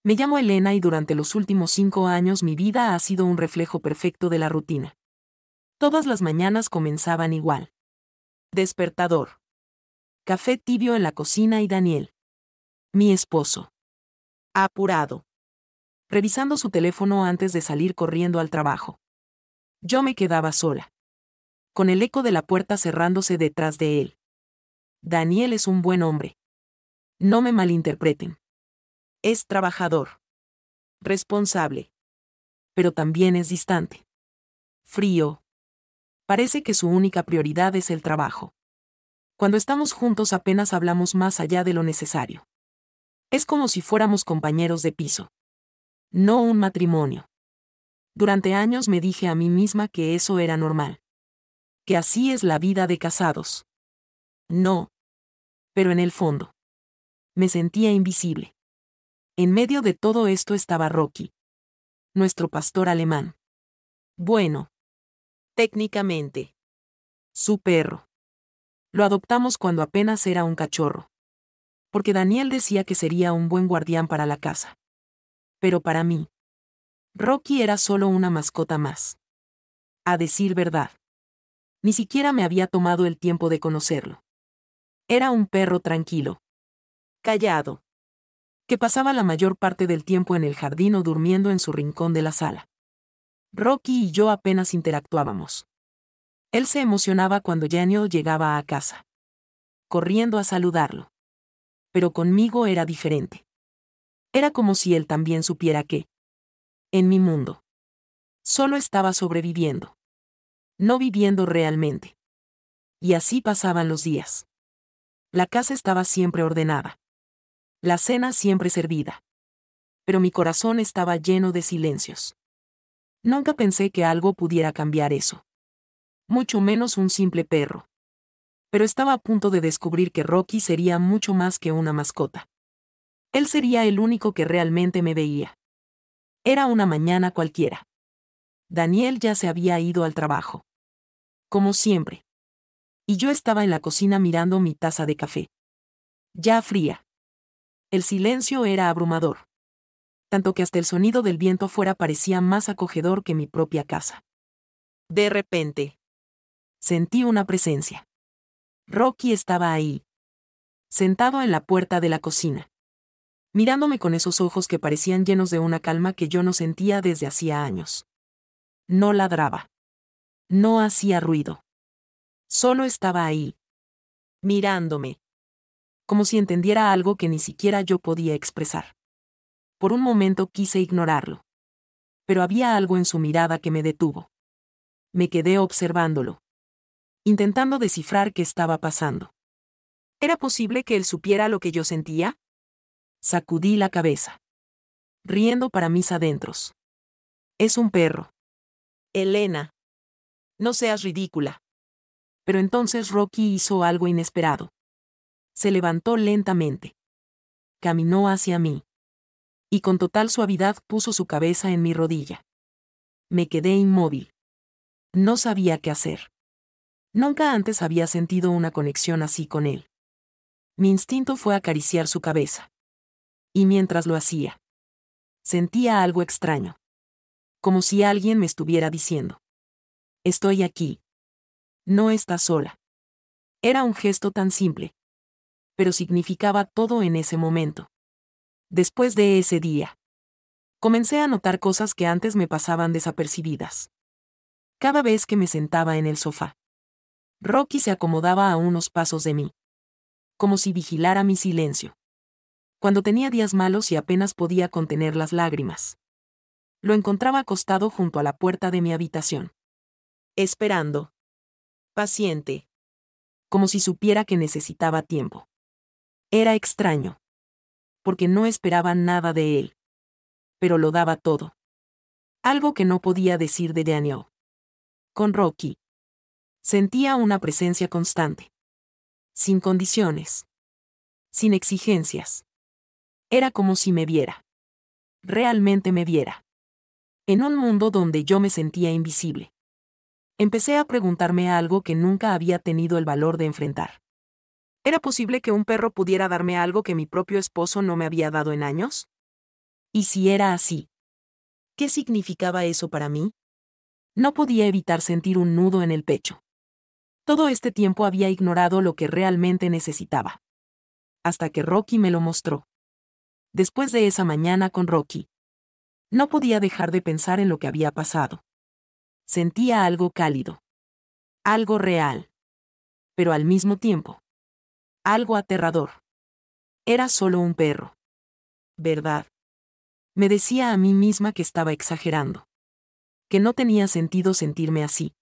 Me llamo Elena y durante los últimos 5 años mi vida ha sido un reflejo perfecto de la rutina. Todas las mañanas comenzaban igual. Despertador. Café tibio en la cocina y Daniel, mi esposo, apurado, revisando su teléfono antes de salir corriendo al trabajo. Yo me quedaba sola, con el eco de la puerta cerrándose detrás de él. Daniel es un buen hombre. No me malinterpreten. Es trabajador, responsable, pero también es distante, frío. Parece que su única prioridad es el trabajo. Cuando estamos juntos apenas hablamos más allá de lo necesario. Es como si fuéramos compañeros de piso. No un matrimonio. Durante años me dije a mí misma que eso era normal. Que así es la vida de casados. No. Pero en el fondo. Me sentía invisible. En medio de todo esto estaba Rocky. Nuestro pastor alemán. Bueno. Técnicamente. Su perro. Lo adoptamos cuando apenas era un cachorro. Porque Daniel decía que sería un buen guardián para la casa. Pero para mí, Rocky era solo una mascota más. A decir verdad. Ni siquiera me había tomado el tiempo de conocerlo. Era un perro tranquilo. Callado. Que pasaba la mayor parte del tiempo en el jardín o durmiendo en su rincón de la sala. Rocky y yo apenas interactuábamos. Él se emocionaba cuando Daniel llegaba a casa. Corriendo a saludarlo. Pero conmigo era diferente. Era como si él también supiera que, en mi mundo, solo estaba sobreviviendo. No viviendo realmente. Y así pasaban los días. La casa estaba siempre ordenada. La cena siempre servida. Pero mi corazón estaba lleno de silencios. Nunca pensé que algo pudiera cambiar eso. Mucho menos un simple perro. Pero estaba a punto de descubrir que Rocky sería mucho más que una mascota. Él sería el único que realmente me veía. Era una mañana cualquiera. Daniel ya se había ido al trabajo. Como siempre. Y yo estaba en la cocina mirando mi taza de café. Ya fría. El silencio era abrumador. Tanto que hasta el sonido del viento afuera parecía más acogedor que mi propia casa. De repente, sentí una presencia. Rocky estaba ahí, sentado en la puerta de la cocina, mirándome con esos ojos que parecían llenos de una calma que yo no sentía desde hacía años. No ladraba. No hacía ruido. Solo estaba ahí, mirándome. Como si entendiera algo que ni siquiera yo podía expresar. Por un momento quise ignorarlo. Pero había algo en su mirada que me detuvo. Me quedé observándolo, intentando descifrar qué estaba pasando. ¿Era posible que él supiera lo que yo sentía? Sacudí la cabeza, riendo para mis adentros. Es un perro. Elena. No seas ridícula. Pero entonces Rocky hizo algo inesperado. Se levantó lentamente. Caminó hacia mí. Y con total suavidad puso su cabeza en mi rodilla. Me quedé inmóvil. No sabía qué hacer. Nunca antes había sentido una conexión así con él. Mi instinto fue acariciar su cabeza. Y mientras lo hacía, sentía algo extraño. Como si alguien me estuviera diciendo: estoy aquí. No estás sola. Era un gesto tan simple. Pero significaba todo en ese momento. Después de ese día, comencé a notar cosas que antes me pasaban desapercibidas. Cada vez que me sentaba en el sofá, Rocky se acomodaba a unos pasos de mí. Como si vigilara mi silencio. Cuando tenía días malos y apenas podía contener las lágrimas, lo encontraba acostado junto a la puerta de mi habitación. Esperando. Paciente. Como si supiera que necesitaba tiempo. Era extraño. Porque no esperaba nada de él. Pero lo daba todo. Algo que no podía decir de Daniel. Con Rocky, sentía una presencia constante. Sin condiciones. Sin exigencias. Era como si me viera. Realmente me viera. En un mundo donde yo me sentía invisible. Empecé a preguntarme algo que nunca había tenido el valor de enfrentar. ¿Era posible que un perro pudiera darme algo que mi propio esposo no me había dado en años? ¿Y si era así? ¿Qué significaba eso para mí? No podía evitar sentir un nudo en el pecho. Todo este tiempo había ignorado lo que realmente necesitaba. Hasta que Rocky me lo mostró. Después de esa mañana con Rocky, no podía dejar de pensar en lo que había pasado. Sentía algo cálido. Algo real. Pero al mismo tiempo, algo aterrador. Era solo un perro. ¿Verdad? Me decía a mí misma que estaba exagerando. Que no tenía sentido sentirme así.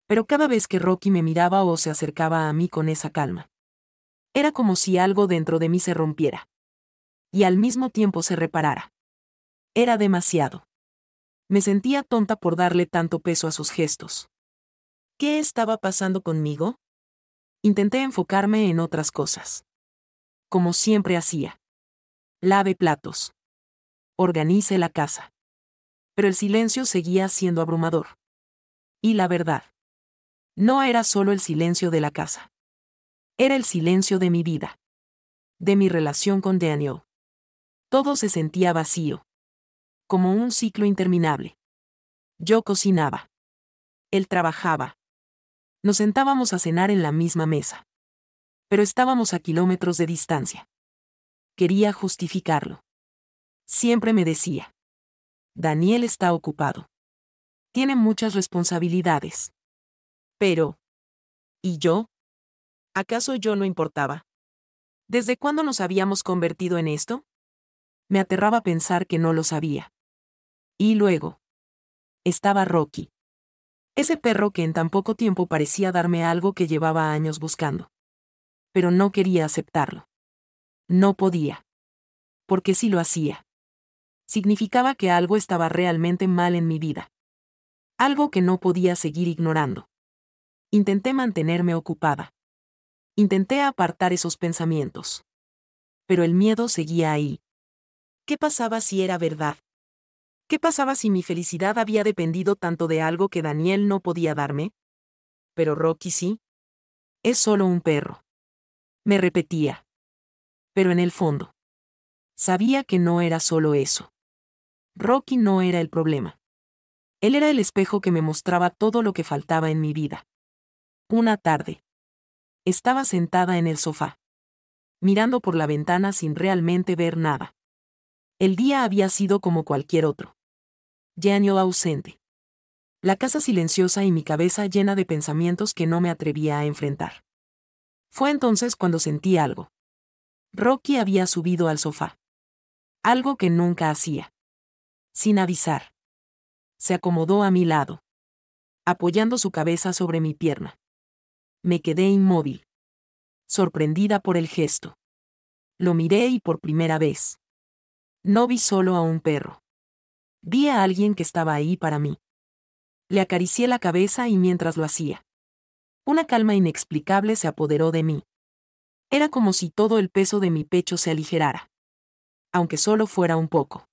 Pero cada vez que Rocky me miraba o se acercaba a mí con esa calma, era como si algo dentro de mí se rompiera. Y al mismo tiempo se reparara. Era demasiado. Me sentía tonta por darle tanto peso a sus gestos. ¿Qué estaba pasando conmigo? Intenté enfocarme en otras cosas. Como siempre hacía. Lave platos. Organice la casa. Pero el silencio seguía siendo abrumador. Y la verdad, no era solo el silencio de la casa. Era el silencio de mi vida. De mi relación con Daniel. Todo se sentía vacío. Como un ciclo interminable. Yo cocinaba. Él trabajaba. Nos sentábamos a cenar en la misma mesa. Pero estábamos a kilómetros de distancia. Quería justificarlo. Siempre me decía: Daniel está ocupado. Tiene muchas responsabilidades. Pero, ¿y yo? ¿Acaso yo no importaba? ¿Desde cuándo nos habíamos convertido en esto? Me aterraba pensar que no lo sabía. Y luego, estaba Rocky. Ese perro que en tan poco tiempo parecía darme algo que llevaba años buscando. Pero no quería aceptarlo. No podía. Porque si lo hacía, significaba que algo estaba realmente mal en mi vida. Algo que no podía seguir ignorando. Intenté mantenerme ocupada. Intenté apartar esos pensamientos. Pero el miedo seguía ahí. ¿Qué pasaba si era verdad? ¿Qué pasaba si mi felicidad había dependido tanto de algo que Daniel no podía darme? Pero Rocky sí. Es solo un perro. Me repetía. Pero en el fondo, sabía que no era solo eso. Rocky no era el problema. Él era el espejo que me mostraba todo lo que faltaba en mi vida. Una tarde. Estaba sentada en el sofá, mirando por la ventana sin realmente ver nada. El día había sido como cualquier otro. Daniel ausente. La casa silenciosa y mi cabeza llena de pensamientos que no me atrevía a enfrentar. Fue entonces cuando sentí algo. Rocky había subido al sofá. Algo que nunca hacía. Sin avisar. Se acomodó a mi lado, apoyando su cabeza sobre mi pierna. Me quedé inmóvil, sorprendida por el gesto. Lo miré y por primera vez. No vi solo a un perro. Vi a alguien que estaba ahí para mí. Le acaricié la cabeza y mientras lo hacía, una calma inexplicable se apoderó de mí. Era como si todo el peso de mi pecho se aligerara. Aunque solo fuera un poco.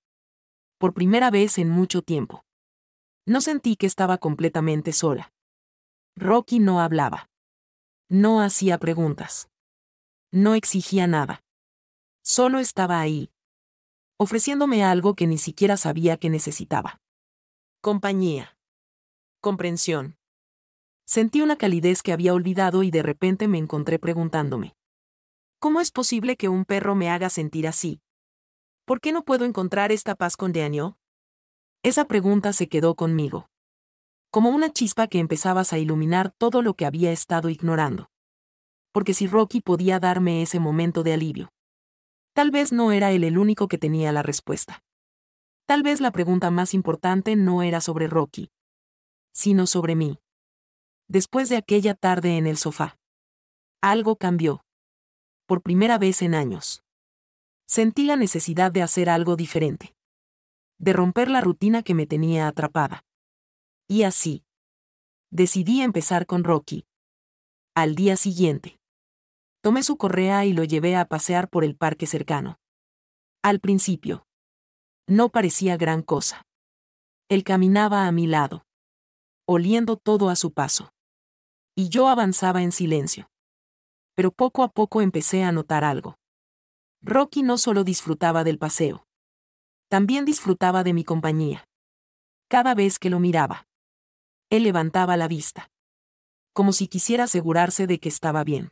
Por primera vez en mucho tiempo. No sentí que estaba completamente sola. Rocky no hablaba. No hacía preguntas. No exigía nada. Solo estaba ahí. Ofreciéndome algo que ni siquiera sabía que necesitaba. Compañía. Comprensión. Sentí una calidez que había olvidado y de repente me encontré preguntándome: ¿cómo es posible que un perro me haga sentir así? ¿Por qué no puedo encontrar esta paz con Daniel? Esa pregunta se quedó conmigo. Como una chispa que empezabas a iluminar todo lo que había estado ignorando. Porque si Rocky podía darme ese momento de alivio, tal vez no era él el único que tenía la respuesta. Tal vez la pregunta más importante no era sobre Rocky, sino sobre mí. Después de aquella tarde en el sofá, algo cambió. Por primera vez en años. Sentí la necesidad de hacer algo diferente. De romper la rutina que me tenía atrapada. Y así, decidí empezar con Rocky. Al día siguiente, tomé su correa y lo llevé a pasear por el parque cercano. Al principio, no parecía gran cosa. Él caminaba a mi lado, oliendo todo a su paso. Y yo avanzaba en silencio. Pero poco a poco empecé a notar algo. Rocky no solo disfrutaba del paseo. También disfrutaba de mi compañía. Cada vez que lo miraba, él levantaba la vista, como si quisiera asegurarse de que estaba bien.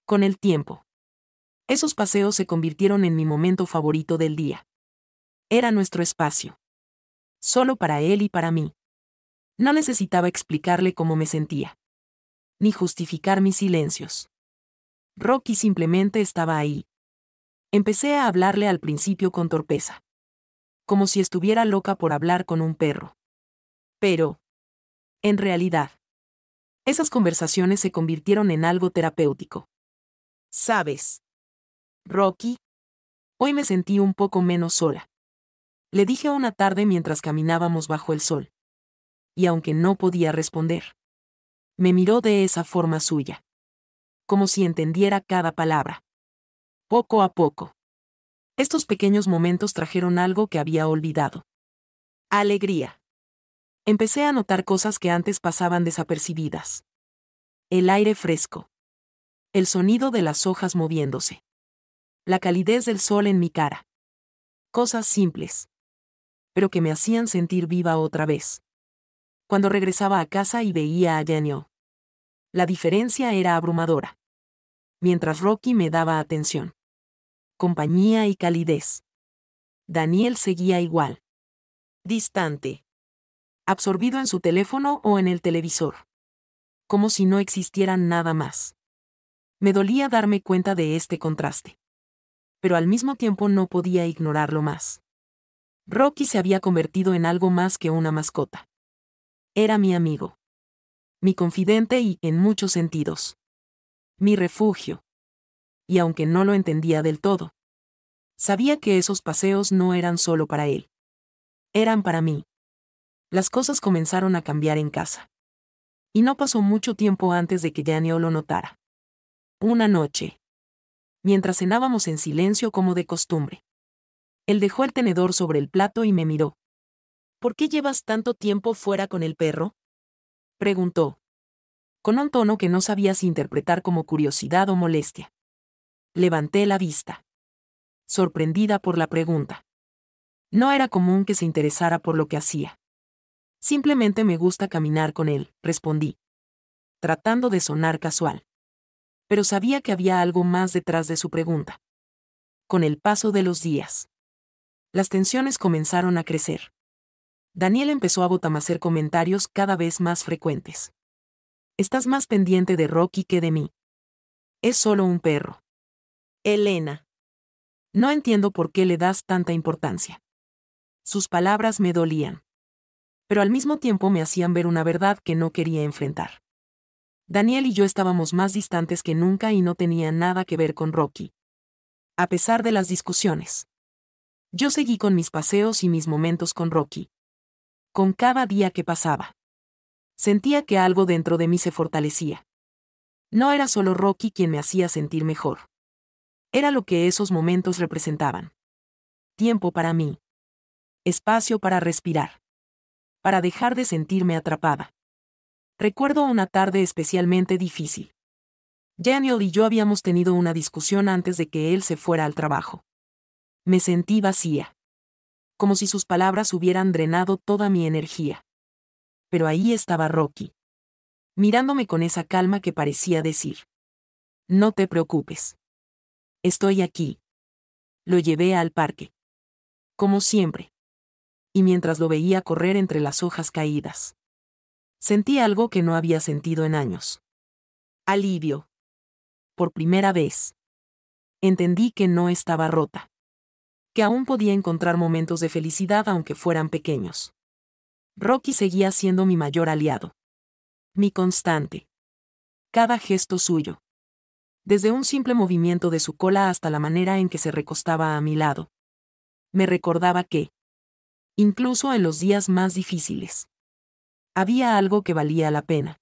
Con el tiempo, esos paseos se convirtieron en mi momento favorito del día. Era nuestro espacio. Solo para él y para mí. No necesitaba explicarle cómo me sentía, ni justificar mis silencios. Rocky simplemente estaba ahí. Empecé a hablarle al principio con torpeza, como si estuviera loca por hablar con un perro. Pero, en realidad, esas conversaciones se convirtieron en algo terapéutico. ¿Sabes, Rocky? Hoy me sentí un poco menos sola. Le dije una tarde mientras caminábamos bajo el sol. Y aunque no podía responder, me miró de esa forma suya, como si entendiera cada palabra. Poco a poco, estos pequeños momentos trajeron algo que había olvidado. Alegría. Empecé a notar cosas que antes pasaban desapercibidas. El aire fresco. El sonido de las hojas moviéndose. La calidez del sol en mi cara. Cosas simples, pero que me hacían sentir viva otra vez. Cuando regresaba a casa y veía a Daniel, la diferencia era abrumadora. Mientras Rocky me daba atención, compañía y calidez, Daniel seguía igual. Distante. Absorbido en su teléfono o en el televisor. Como si no existiera nada más. Me dolía darme cuenta de este contraste. Pero al mismo tiempo no podía ignorarlo más. Rocky se había convertido en algo más que una mascota. Era mi amigo. Mi confidente y, en muchos sentidos, mi refugio. Y aunque no lo entendía del todo, sabía que esos paseos no eran solo para él. Eran para mí. Las cosas comenzaron a cambiar en casa. Y no pasó mucho tiempo antes de que Daniel lo notara. Una noche, mientras cenábamos en silencio como de costumbre, él dejó el tenedor sobre el plato y me miró. ¿Por qué llevas tanto tiempo fuera con el perro?, preguntó, con un tono que no sabía si interpretar como curiosidad o molestia. Levanté la vista, sorprendida por la pregunta. No era común que se interesara por lo que hacía. Simplemente me gusta caminar con él, respondí, tratando de sonar casual. Pero sabía que había algo más detrás de su pregunta. Con el paso de los días, las tensiones comenzaron a crecer. Daniel empezó a botamecer comentarios cada vez más frecuentes. Estás más pendiente de Rocky que de mí. Es solo un perro. Elena. No entiendo por qué le das tanta importancia. Sus palabras me dolían. Pero al mismo tiempo me hacían ver una verdad que no quería enfrentar. Daniel y yo estábamos más distantes que nunca y no tenía nada que ver con Rocky. A pesar de las discusiones, yo seguí con mis paseos y mis momentos con Rocky. Con cada día que pasaba, sentía que algo dentro de mí se fortalecía. No era solo Rocky quien me hacía sentir mejor. Era lo que esos momentos representaban. Tiempo para mí. Espacio para respirar. Para dejar de sentirme atrapada. Recuerdo una tarde especialmente difícil. Daniel y yo habíamos tenido una discusión antes de que él se fuera al trabajo. Me sentí vacía. Como si sus palabras hubieran drenado toda mi energía. Pero ahí estaba Rocky, mirándome con esa calma que parecía decir: no te preocupes. Estoy aquí. Lo llevé al parque. Como siempre. Y mientras lo veía correr entre las hojas caídas, sentí algo que no había sentido en años. Alivio. Por primera vez. Entendí que no estaba rota. Que aún podía encontrar momentos de felicidad aunque fueran pequeños. Rocky seguía siendo mi mayor aliado. Mi constante. Cada gesto suyo. Desde un simple movimiento de su cola hasta la manera en que se recostaba a mi lado. Me recordaba que, incluso en los días más difíciles, había algo que valía la pena.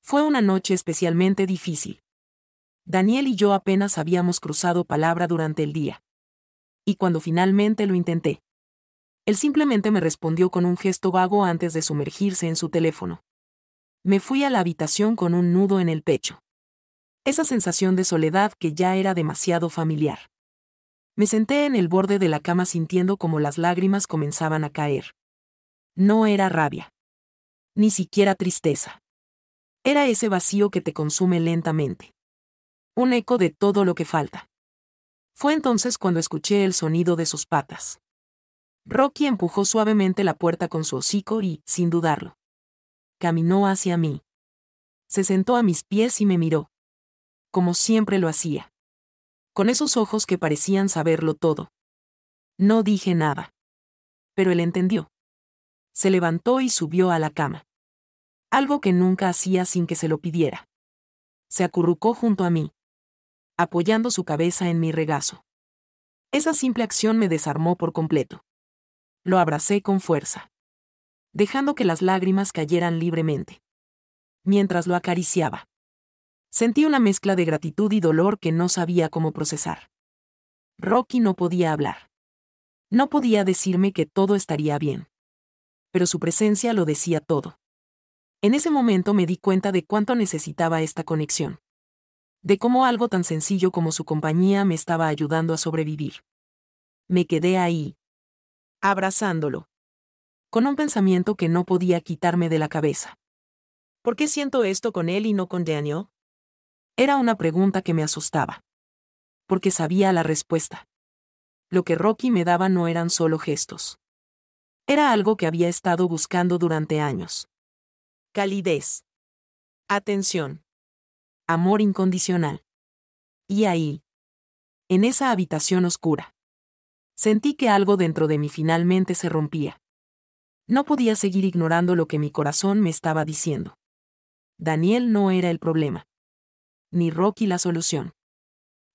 Fue una noche especialmente difícil. Daniel y yo apenas habíamos cruzado palabra durante el día. Y cuando finalmente lo intenté, él simplemente me respondió con un gesto vago antes de sumergirse en su teléfono. Me fui a la habitación con un nudo en el pecho. Esa sensación de soledad que ya era demasiado familiar. Me senté en el borde de la cama sintiendo como las lágrimas comenzaban a caer. No era rabia. Ni siquiera tristeza. Era ese vacío que te consume lentamente. Un eco de todo lo que falta. Fue entonces cuando escuché el sonido de sus patas. Rocky empujó suavemente la puerta con su hocico y, sin dudarlo, caminó hacia mí. Se sentó a mis pies y me miró. Como siempre lo hacía. Con esos ojos que parecían saberlo todo. No dije nada. Pero él entendió. Se levantó y subió a la cama. Algo que nunca hacía sin que se lo pidiera. Se acurrucó junto a mí, apoyando su cabeza en mi regazo. Esa simple acción me desarmó por completo. Lo abracé con fuerza, dejando que las lágrimas cayeran libremente. Mientras lo acariciaba, sentí una mezcla de gratitud y dolor que no sabía cómo procesar. Rocky no podía hablar. No podía decirme que todo estaría bien. Pero su presencia lo decía todo. En ese momento me di cuenta de cuánto necesitaba esta conexión. De cómo algo tan sencillo como su compañía me estaba ayudando a sobrevivir. Me quedé ahí, abrazándolo, con un pensamiento que no podía quitarme de la cabeza. ¿Por qué siento esto con él y no con Daniel? Era una pregunta que me asustaba. Porque sabía la respuesta. Lo que Rocky me daba no eran solo gestos. Era algo que había estado buscando durante años. Calidez. Atención. Amor incondicional. Y ahí, en esa habitación oscura, sentí que algo dentro de mí finalmente se rompía. No podía seguir ignorando lo que mi corazón me estaba diciendo. Daniel no era el problema. Ni Rocky la solución.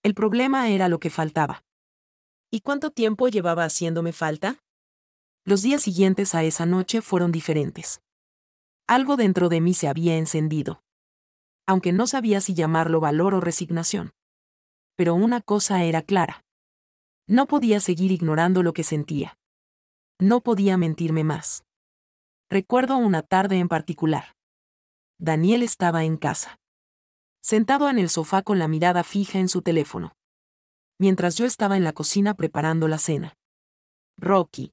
El problema era lo que faltaba. ¿Y cuánto tiempo llevaba haciéndome falta? Los días siguientes a esa noche fueron diferentes. Algo dentro de mí se había encendido. Aunque no sabía si llamarlo valor o resignación. Pero una cosa era clara. No podía seguir ignorando lo que sentía. No podía mentirme más. Recuerdo una tarde en particular. Daniel estaba en casa. Sentado en el sofá con la mirada fija en su teléfono. Mientras yo estaba en la cocina preparando la cena. Rocky.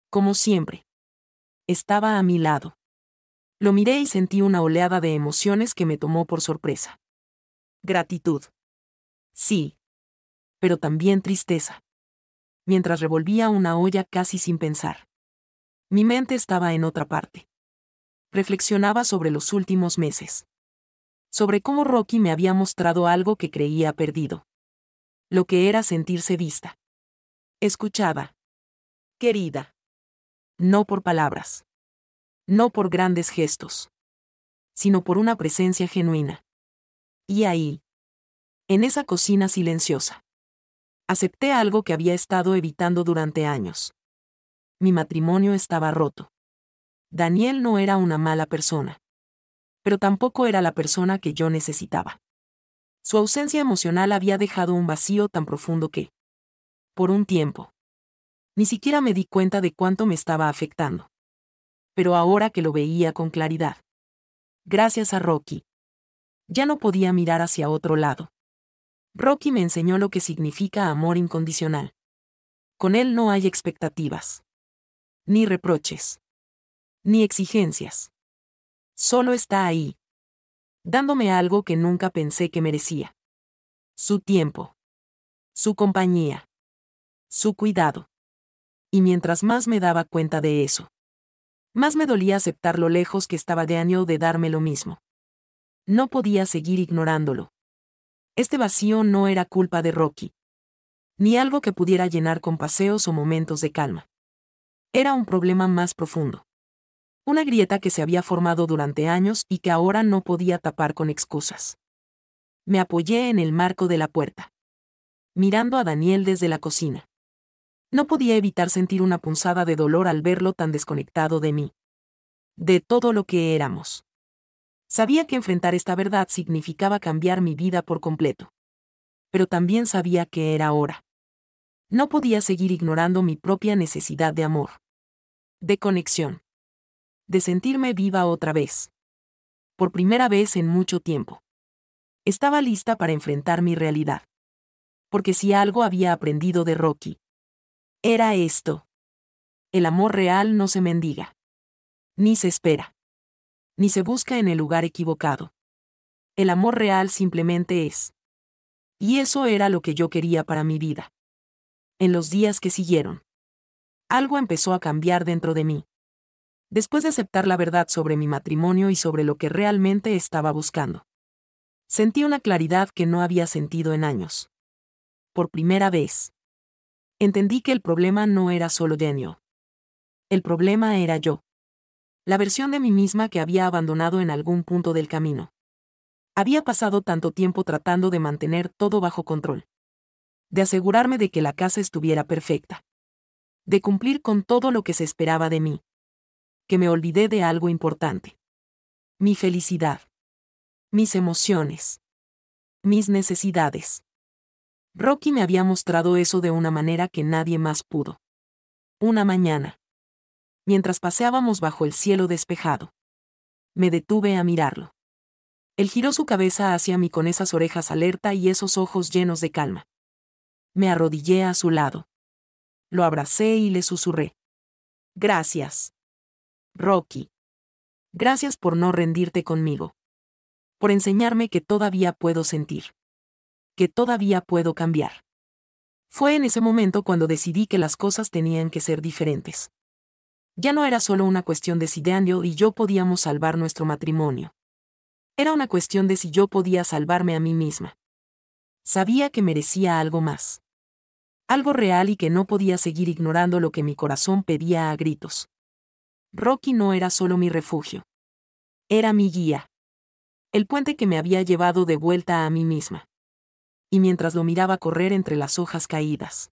Como siempre. Estaba a mi lado. Lo miré y sentí una oleada de emociones que me tomó por sorpresa. Gratitud. Sí. Pero también tristeza. Mientras revolvía una olla casi sin pensar. Mi mente estaba en otra parte. Reflexionaba sobre los últimos meses. Sobre cómo Rocky me había mostrado algo que creía perdido. Lo que era sentirse vista. Escuchada. Querida. No por palabras. No por grandes gestos. Sino por una presencia genuina. Y ahí. En esa cocina silenciosa. Acepté algo que había estado evitando durante años. Mi matrimonio estaba roto. Daniel no era una mala persona. Pero tampoco era la persona que yo necesitaba. Su ausencia emocional había dejado un vacío tan profundo que, por un tiempo, ni siquiera me di cuenta de cuánto me estaba afectando. Pero ahora que lo veía con claridad. Gracias a Rocky. Ya no podía mirar hacia otro lado. Rocky me enseñó lo que significa amor incondicional. Con él no hay expectativas. Ni reproches. Ni exigencias. Solo está ahí. Dándome algo que nunca pensé que merecía. Su tiempo. Su compañía. Su cuidado. Y mientras más me daba cuenta de eso, más me dolía aceptar lo lejos que estaba Daniel de darme lo mismo. No podía seguir ignorándolo. Este vacío no era culpa de Rocky. Ni algo que pudiera llenar con paseos o momentos de calma. Era un problema más profundo. Una grieta que se había formado durante años y que ahora no podía tapar con excusas. Me apoyé en el marco de la puerta, mirando a Daniel desde la cocina. No podía evitar sentir una punzada de dolor al verlo tan desconectado de mí. De todo lo que éramos. Sabía que enfrentar esta verdad significaba cambiar mi vida por completo. Pero también sabía que era hora. No podía seguir ignorando mi propia necesidad de amor. De conexión. De sentirme viva otra vez. Por primera vez en mucho tiempo. Estaba lista para enfrentar mi realidad. Porque si algo había aprendido de Rocky, era esto. El amor real no se mendiga. Ni se espera. Ni se busca en el lugar equivocado. El amor real simplemente es. Y eso era lo que yo quería para mi vida. En los días que siguieron, algo empezó a cambiar dentro de mí. Después de aceptar la verdad sobre mi matrimonio y sobre lo que realmente estaba buscando, sentí una claridad que no había sentido en años. Por primera vez, entendí que el problema no era solo Daniel. El problema era yo. La versión de mí misma que había abandonado en algún punto del camino. Había pasado tanto tiempo tratando de mantener todo bajo control. De asegurarme de que la casa estuviera perfecta. De cumplir con todo lo que se esperaba de mí. Que me olvidé de algo importante. Mi felicidad. Mis emociones. Mis necesidades. Rocky me había mostrado eso de una manera que nadie más pudo. Una mañana, mientras paseábamos bajo el cielo despejado, me detuve a mirarlo. Él giró su cabeza hacia mí con esas orejas alerta y esos ojos llenos de calma. Me arrodillé a su lado. Lo abracé y le susurré. Gracias, Rocky. Gracias por no rendirte conmigo. Por enseñarme que todavía puedo sentir. Que todavía puedo cambiar. Fue en ese momento cuando decidí que las cosas tenían que ser diferentes. Ya no era solo una cuestión de si Daniel y yo podíamos salvar nuestro matrimonio. Era una cuestión de si yo podía salvarme a mí misma. Sabía que merecía algo más. Algo real y que no podía seguir ignorando lo que mi corazón pedía a gritos. Rocky no era solo mi refugio. Era mi guía. El puente que me había llevado de vuelta a mí misma. Y mientras lo miraba correr entre las hojas caídas,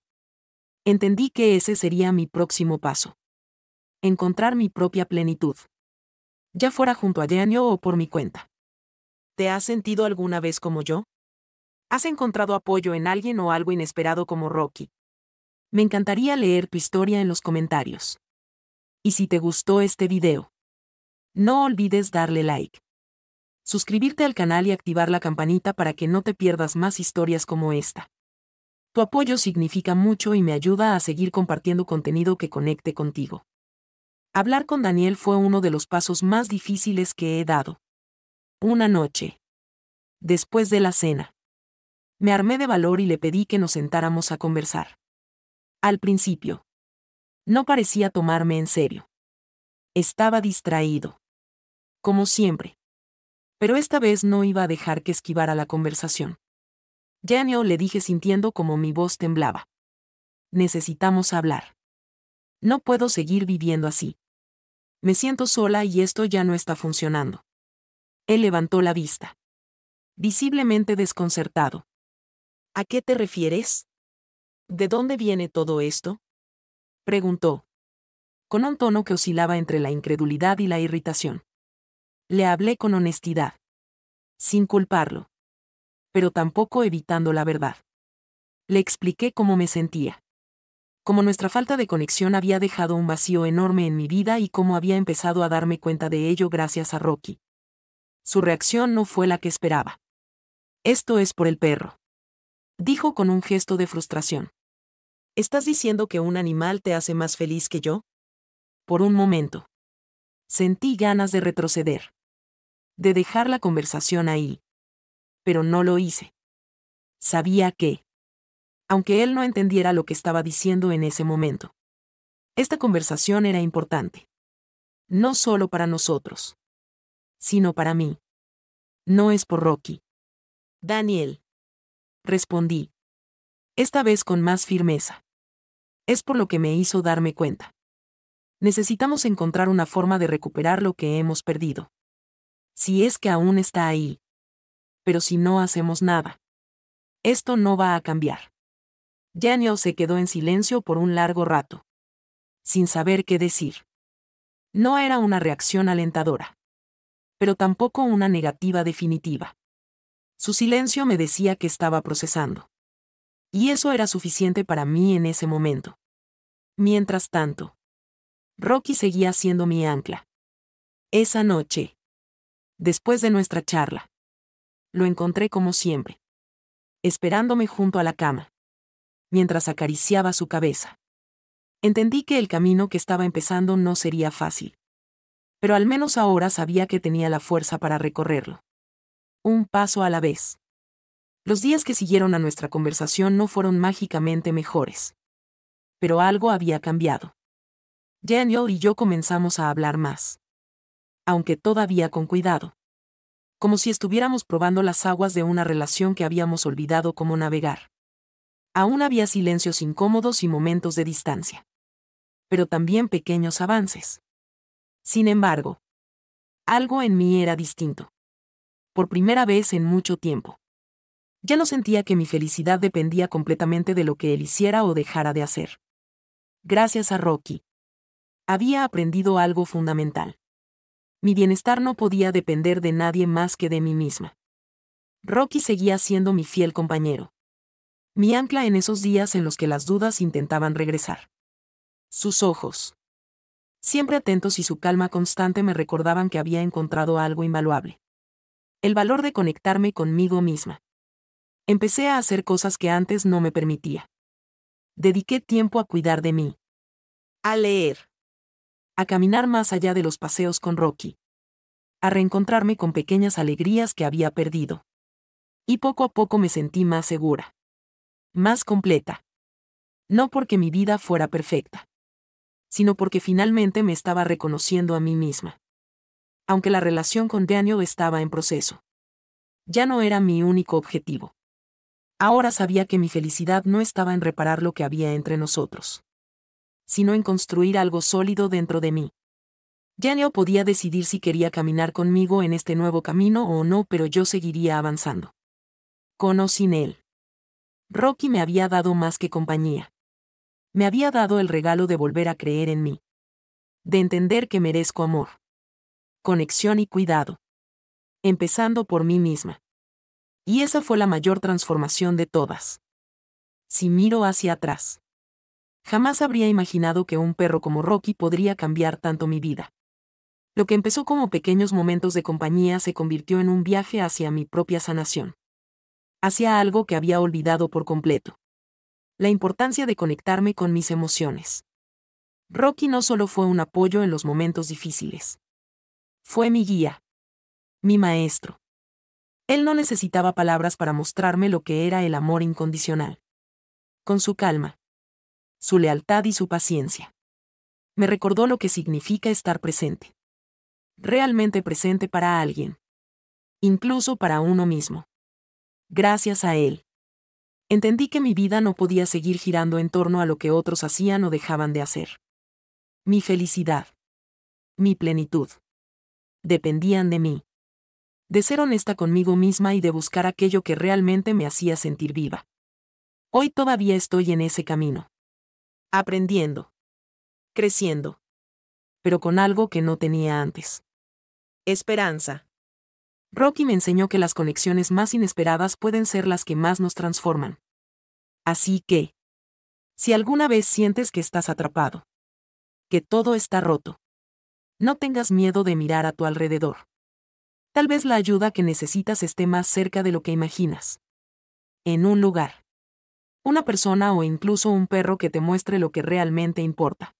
entendí que ese sería mi próximo paso. Encontrar mi propia plenitud. Ya fuera junto a Daniel o por mi cuenta. ¿Te has sentido alguna vez como yo? ¿Has encontrado apoyo en alguien o algo inesperado como Rocky? Me encantaría leer tu historia en los comentarios. Y si te gustó este video, no olvides darle like, suscribirte al canal y activar la campanita para que no te pierdas más historias como esta. Tu apoyo significa mucho y me ayuda a seguir compartiendo contenido que conecte contigo. Hablar con Daniel fue uno de los pasos más difíciles que he dado. Una noche, después de la cena, me armé de valor y le pedí que nos sentáramos a conversar. Al principio, no parecía tomarme en serio. Estaba distraído. Como siempre. Pero esta vez no iba a dejar que esquivara la conversación. Daniel, le dije sintiendo como mi voz temblaba. Necesitamos hablar. No puedo seguir viviendo así. Me siento sola y esto ya no está funcionando. Él levantó la vista. Visiblemente desconcertado. ¿A qué te refieres? ¿De dónde viene todo esto? Preguntó. Con un tono que oscilaba entre la incredulidad y la irritación. Le hablé con honestidad. Sin culparlo. Pero tampoco evitando la verdad. Le expliqué cómo me sentía. Cómo nuestra falta de conexión había dejado un vacío enorme en mi vida y cómo había empezado a darme cuenta de ello gracias a Rocky. Su reacción no fue la que esperaba. Esto es por el perro. Dijo con un gesto de frustración. ¿Estás diciendo que un animal te hace más feliz que yo? Por un momento. Sentí ganas de retroceder. De dejar la conversación ahí. Pero no lo hice. Sabía que, aunque él no entendiera lo que estaba diciendo en ese momento, esta conversación era importante. No solo para nosotros, sino para mí. No es por Rocky. Daniel. Respondí. Esta vez con más firmeza. Es por lo que me hizo darme cuenta. Necesitamos encontrar una forma de recuperar lo que hemos perdido. Si es que aún está ahí. Pero si no hacemos nada, esto no va a cambiar. Daniel se quedó en silencio por un largo rato. Sin saber qué decir. No era una reacción alentadora. Pero tampoco una negativa definitiva. Su silencio me decía que estaba procesando. Y eso era suficiente para mí en ese momento. Mientras tanto, Rocky seguía siendo mi ancla. Esa noche, después de nuestra charla, lo encontré como siempre. esperándome junto a la cama, mientras acariciaba su cabeza. Entendí que el camino que estaba empezando no sería fácil. Pero al menos ahora sabía que tenía la fuerza para recorrerlo. Un paso a la vez. Los días que siguieron a nuestra conversación no fueron mágicamente mejores. Pero algo había cambiado. Daniel y yo comenzamos a hablar más. Aunque todavía con cuidado. Como si estuviéramos probando las aguas de una relación que habíamos olvidado cómo navegar. Aún había silencios incómodos y momentos de distancia. Pero también pequeños avances. Sin embargo, algo en mí era distinto. Por primera vez en mucho tiempo. Ya no sentía que mi felicidad dependía completamente de lo que él hiciera o dejara de hacer. Gracias a Rocky. Había aprendido algo fundamental. Mi bienestar no podía depender de nadie más que de mí misma. Rocky seguía siendo mi fiel compañero. Mi ancla en esos días en los que las dudas intentaban regresar. Sus ojos, siempre atentos, y su calma constante me recordaban que había encontrado algo invaluable. El valor de conectarme conmigo misma. Empecé a hacer cosas que antes no me permitía. Dediqué tiempo a cuidar de mí. A leer. A caminar más allá de los paseos con Rocky. A reencontrarme con pequeñas alegrías que había perdido. Y poco a poco me sentí más segura. Más completa. No porque mi vida fuera perfecta, sino porque finalmente me estaba reconociendo a mí misma. Aunque la relación con Daniel estaba en proceso. Ya no era mi único objetivo. Ahora sabía que mi felicidad no estaba en reparar lo que había entre nosotros, sino en construir algo sólido dentro de mí. Daniel podía decidir si quería caminar conmigo en este nuevo camino o no, pero yo seguiría avanzando. Con o sin él. Rocky me había dado más que compañía. Me había dado el regalo de volver a creer en mí. De entender que merezco amor. Conexión y cuidado. Empezando por mí misma. Y esa fue la mayor transformación de todas. Si miro hacia atrás. Jamás habría imaginado que un perro como Rocky podría cambiar tanto mi vida. Lo que empezó como pequeños momentos de compañía se convirtió en un viaje hacia mi propia sanación. Hacia algo que había olvidado por completo. La importancia de conectarme con mis emociones. Rocky no solo fue un apoyo en los momentos difíciles. Fue mi guía. Mi maestro. Él no necesitaba palabras para mostrarme lo que era el amor incondicional. Con su calma, su lealtad y su paciencia. Me recordó lo que significa estar presente. Realmente presente para alguien. Incluso para uno mismo. Gracias a él. Entendí que mi vida no podía seguir girando en torno a lo que otros hacían o dejaban de hacer. Mi felicidad. Mi plenitud. Dependían de mí. De ser honesta conmigo misma y de buscar aquello que realmente me hacía sentir viva. Hoy todavía estoy en ese camino. Aprendiendo. Creciendo. Pero con algo que no tenía antes. Esperanza. Rocky me enseñó que las conexiones más inesperadas pueden ser las que más nos transforman. Así que, si alguna vez sientes que estás atrapado, que todo está roto, no tengas miedo de mirar a tu alrededor. Tal vez la ayuda que necesitas esté más cerca de lo que imaginas. En un lugar. Una persona o incluso un perro que te muestre lo que realmente importa.